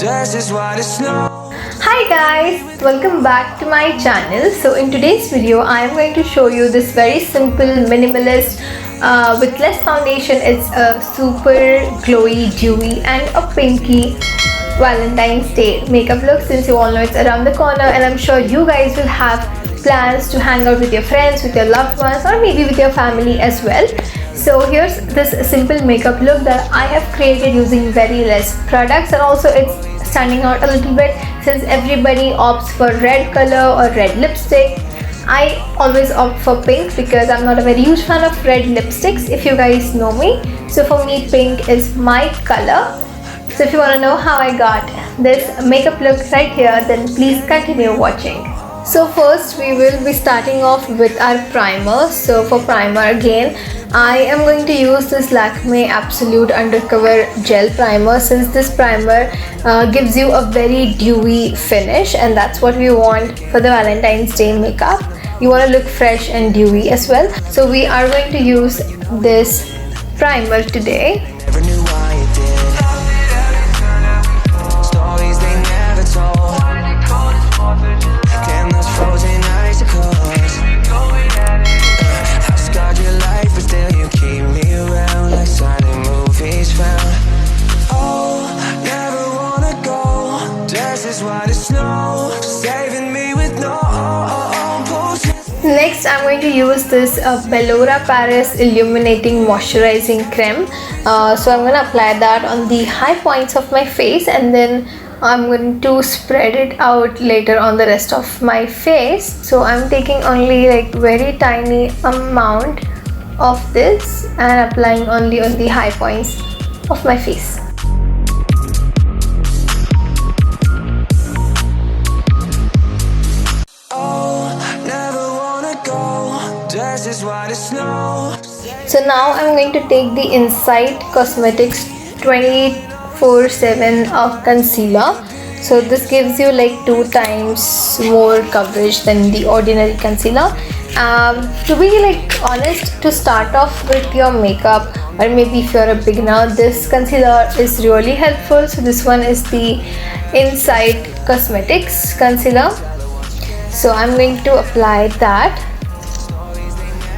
Hi guys, welcome back to my channel. So in today's video I am going to show you this very simple minimalist with less foundation. It's a super glowy, dewy and a pinky Valentine's Day makeup look, since you all know it's around the corner and I'm sure you guys will have plans to hang out with your friends, with your loved ones, or maybe with your family as well. So here's this simple makeup look that I have created using very less products, and also it's standing out a little bit since everybody opts for red color or red lipstick. I always opt for pink because I'm not a very huge fan of red lipsticks, if you guys know me. So for me pink is my color. So if you want to know how I got this makeup look right here, then please continue watching. So first we will be starting off with our primer. So for primer again I am going to use this Lakme Absolute Undercover Gel Primer, since this primer gives you a very dewy finish and that's what we want for the Valentine's Day makeup. You want to look fresh and dewy as well. So we are going to use this primer today. Next I'm going to use this Bellora Paris Illuminating Moisturizing Creme. So I'm going to apply that on the high points of my face and then I'm going to spread it out later on the rest of my face. So I'm taking only like very tiny amount of this and applying only on the high points of my face. So now I'm going to take the Insight Cosmetics 24/7 of concealer. So this gives you like 2 times more coverage than the ordinary concealer. To be like honest, to start off with your makeup, or maybe if you're a beginner, this concealer is really helpful. So this one is the Insight Cosmetics concealer. So I'm going to apply that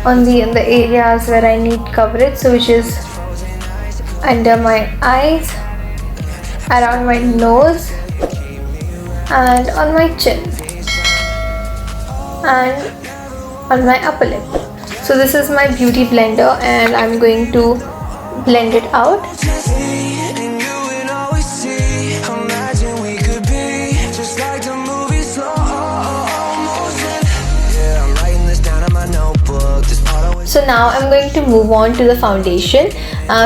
on the areas where I need coverage, so which is under my eyes, around my nose and on my chin and on my upper lip. So this is my beauty blender and I'm going to blend it out. So now I'm going to move on to the foundation.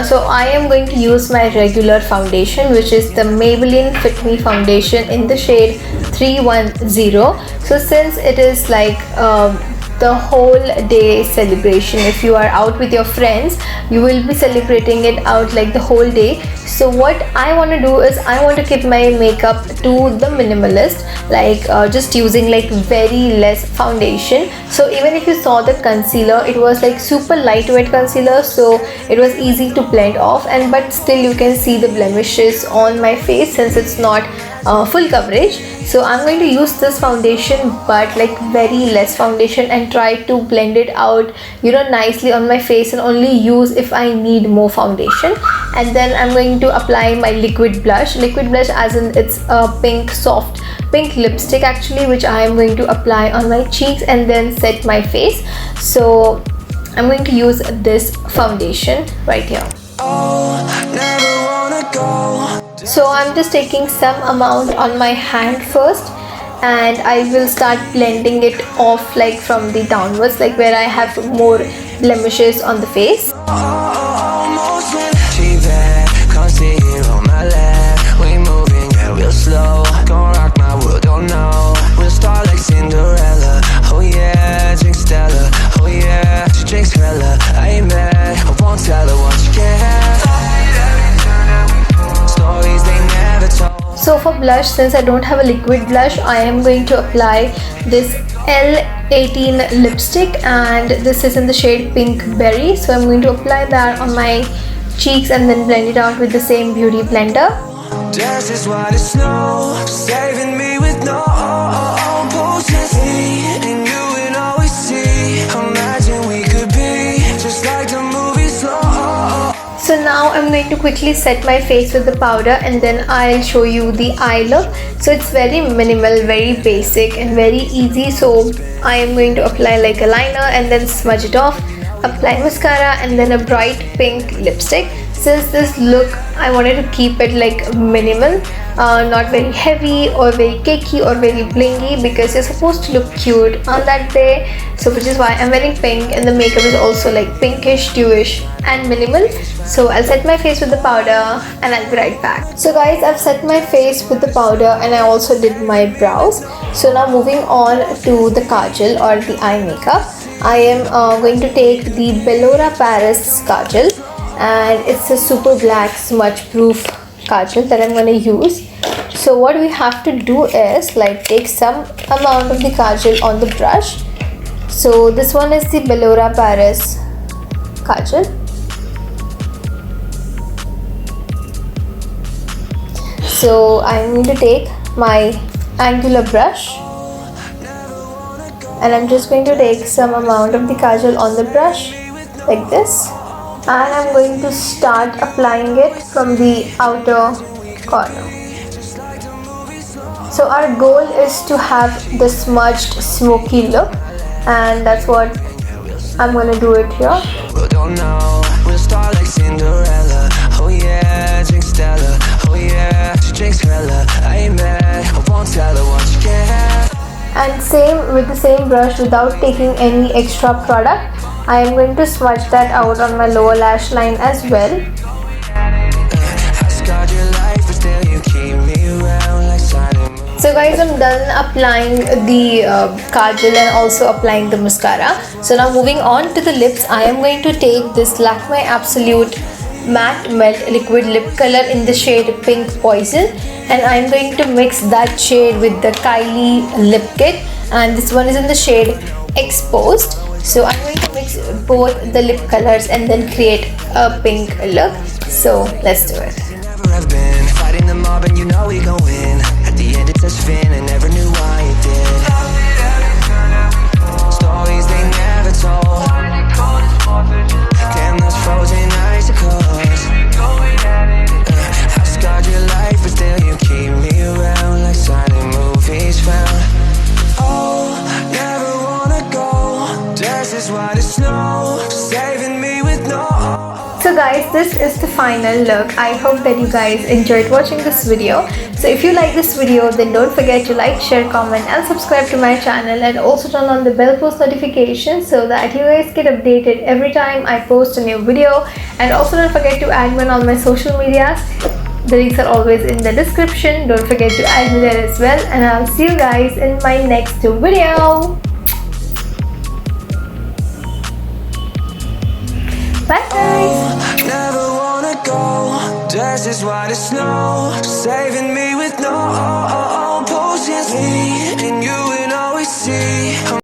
So I am going to use my regular foundation, which is the Maybelline Fit Me foundation in the shade 310. So since it is like the whole day celebration, if you are out with your friends, you will be celebrating it out like the whole day. So what I want to do is I want to keep my makeup to the minimalist, like just using like very less foundation. So even if you saw the concealer, it was like super lightweight concealer, so it was easy to blend off, and but still you can see the blemishes on my face since it's not full coverage. So I'm going to use this foundation but like very less foundation and try to blend it out, you know, nicely on my face, and only use if I need more foundation. And then I'm going to apply my liquid blush as in it's a pink, soft pink lipstick actually, which I am going to apply on my cheeks and then set my face. So I'm going to use this foundation right here. So I'm just taking some amount on my hand first and I will start blending it off like from the downwards, like where I have more blemishes on the face. So for blush, since I don't have a liquid blush, I am going to apply this L18 lipstick and this is in the shade Pink Berry. So I'm going to apply that on my cheeks and then blend it out with the same beauty blender. Dresses white as snow, saving me with no bullshit. And you would always see, imagine we could be just like the movie slow. So now I'm going to quickly set my face with the powder and then I'll show you the eye look. So it's very minimal, very basic and very easy. So I am going to apply like a liner and then smudge it off, apply mascara and then a bright pink lipstick. Since this look I wanted to keep it like minimal, not very heavy or very cakey or very blingy, because you're supposed to look cute on that day. So which is why I'm wearing pink, and the makeup is also like pinkish, dewish and minimal. So I'll set my face with the powder and I'll be right back. So guys, I've set my face with the powder and I also did my brows. So now moving on to the kajal or the eye makeup. I am going to take the Bellora Paris kajal, and it's a super black smudge proof kajal that I'm going to use. So what we have to do is like take some amount of the kajal on the brush. So this one is the Bellora Paris kajal. So I'm going to take my angular brush and I'm just going to take some amount of the kajal on the brush like this, and I'm going to start applying it from the outer corner. So our goal is to have the smudged smoky look, and that's what I'm gonna do it here. Well, don't know, we'll start like Cinderella. Oh yeah, drink Stella. Oh yeah, she drinks hella. I ain't mad, I won't tell her what you can't have. And same with the same brush, without taking any extra product, I am going to smudge that out on my lower lash line as well. So guys, I'm done applying the kajal and also applying the mascara. So now moving on to the lips, I am going to take this Lakme Absolute Matte Melt Liquid Lip Color in the shade Pink Poison, and I'm going to mix that shade with the Kylie Lip Kit, and this one is in the shade Exposed. So I'm going to mix both the lip colors and then create a pink look. So let's do it. Never have been fighting the mob and you know we gon' win. At the end it's us fin and never knew why it did. Stories they never told. Damn those frozen icicles. I scarred your life but still you keep me around like silent movies found. Oh, never wanna go. Dresses white as snow, saving me with no. So guys, this is the final look. I hope that you guys enjoyed watching this video. So if you like this video, then don't forget to like, share, comment and subscribe to my channel, and also turn on the bell post notification so that you guys get updated every time I post a new video. And also don't forget to add me on all my social medias. The links are always in the description. Don't forget to add me there as well, and I'll see you guys in my next video. Bye guys. Never wanna go. Dresses white as snow, saving me with no